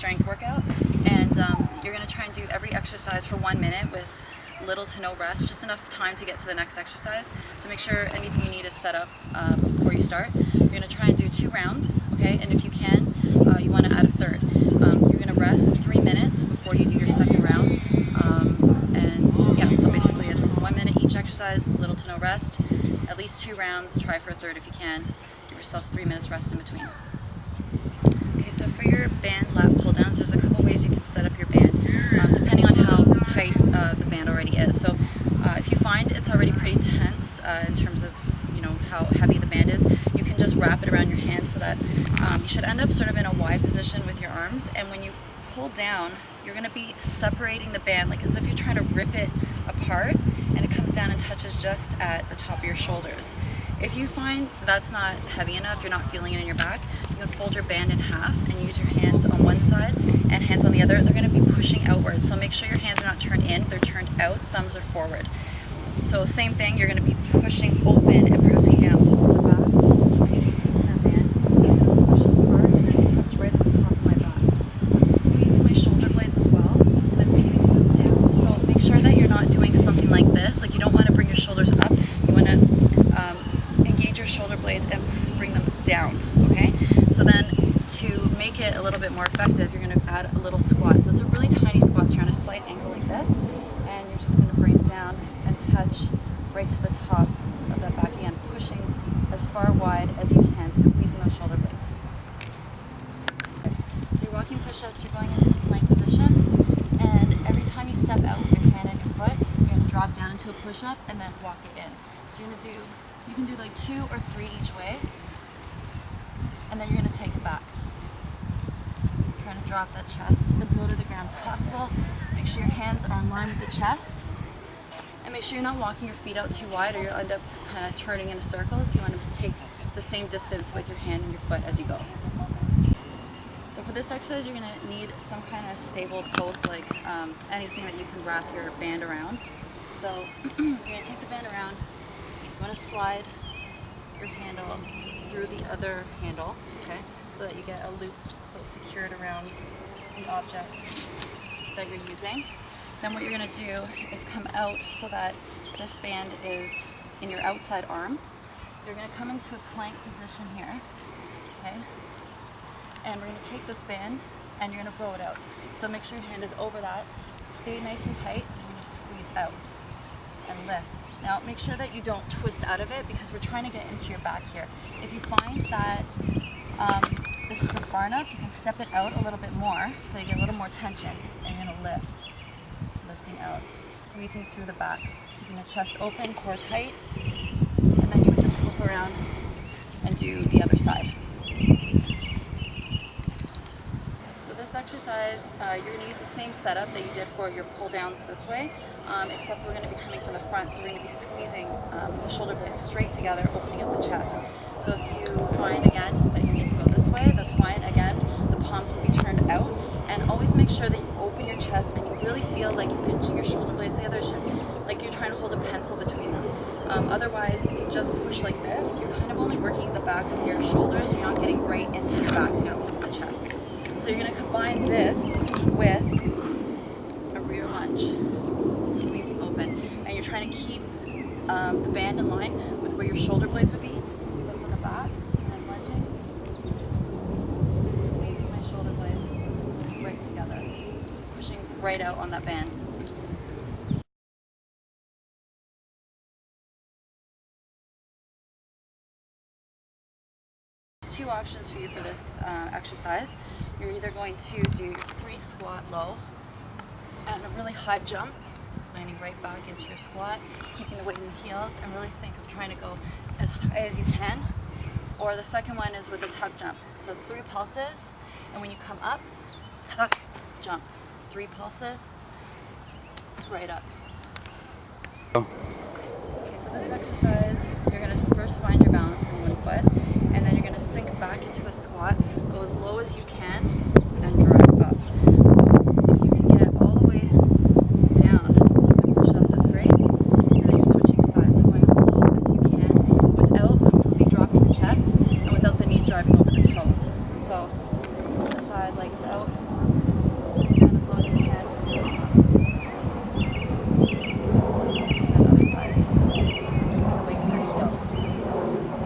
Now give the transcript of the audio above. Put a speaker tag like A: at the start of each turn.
A: strength workout, and you're going to try and do every exercise for 1 minute with little to no rest, just enough time to get to the next exercise. So make sure anything you need is set up before you start. You're going to try and do 2 rounds, okay? And if you can, you want to add a third. You're going to rest 3 minutes before you do your second round. And yeah, so basically it's 1 minute each exercise, little to no rest, at least 2 rounds, try for a third if you can. Give yourself 3 minutes rest in between. Okay, so for your band lat pull downs, there's a couple ways you can set up your band, depending on how tight the band already is. So if you find it's already pretty tense in terms of how heavy the band is, you can just wrap it around your hand so that you should end up sort of in a Y position with your arms, and when you pull down, you're going to be separating the band like as if you're trying to rip it apart, and it comes down and touches just at the top of your shoulders. If you find that's not heavy enough, you're not feeling it in your back, you can fold your band in half and use your hands on one side and hands on the other. They're going to be pushing outward, so make sure your hands are not turned in, they're turned out, thumbs are forward. So same thing, you're going to be pushing open and pressing down. So on the back, I'm taking that band, and I'm going to push it hard, and then it comes right on the top of my back. I'm squeezing my shoulder blades as well, and I'm squeezing them down. So make sure that you're not doing something like this, like you don't want to bring your shoulders up, you want to engage your shoulder blades and bring them down, okay? So then to make it a little bit more effective, you're going to add a little squat. So it's a really tiny squat, so you're on a slight angle like this, and you're just going to bring it down and touch right to the top of that back again, pushing as far wide as you can, squeezing those shoulder blades. Okay. So you're walking push-ups, you're going into the plank position, and every time you step out with your hand and your foot, you're going to drop down into a push-up and then walk it in. So you can do like 2 or 3 each way, and then you're going to take it back. Trying to drop that chest as low to the ground as possible. Make sure your hands are in line with the chest. And make sure you're not walking your feet out too wide, or you'll end up kind of turning in a circle. So you want to take the same distance with your hand and your foot as you go. So for this exercise, you're going to need some kind of stable post, like anything that you can wrap your band around. So you're going to take the band around. You want to slide your handle through the other handle, okay, so that you get a loop, so it's secured around the object that you're using. Then what you're going to do is come out so that this band is in your outside arm. You're going to come into a plank position here, okay? And we're going to take this band and you're going to row it out. So make sure your hand is over that. Stay nice and tight, and you're going to squeeze out and lift. Now make sure that you don't twist out of it, because we're trying to get into your back here. If you find that this isn't far enough, you can step it out a little bit more so you get a little more tension, and you're going to lift. Lifting out, squeezing through the back, keeping the chest open, core tight, and then you would just flip around and do the other side. So this exercise, you're going to use the same setup that you did for your pull downs this way, except we're going to be coming from the front, so we're going to be squeezing the shoulder blades straight together, opening up the chest. So if you find again that you need to go this way, that's fine. Again, the palms will be turned out. And always make sure that you open your chest and you really feel like you're pinching your shoulder blades together, like you're trying to hold a pencil between them. Otherwise, if you just push like this, you're kind of only working the back of your shoulders. You're not getting right into your back, so you don't open the chest. So you're going to combine this with a rear lunge, squeezing open. And you're trying to keep the band in line with where your shoulder blades would be. So from the back, and lunging. Right together, pushing right out on that band. 2 options for you for this exercise. You're either going to do your 3 squat low and a really high jump, landing right back into your squat, keeping the weight in the heels, and really think of trying to go as high as you can. Or the second one is with a tuck jump. So it's 3 pulses, and when you come up, tuck, jump. 3 pulses, right up. Okay, so this exercise, you're going to first find your balance in one foot, and then you're going to sink back into a squat. Go as low as you can,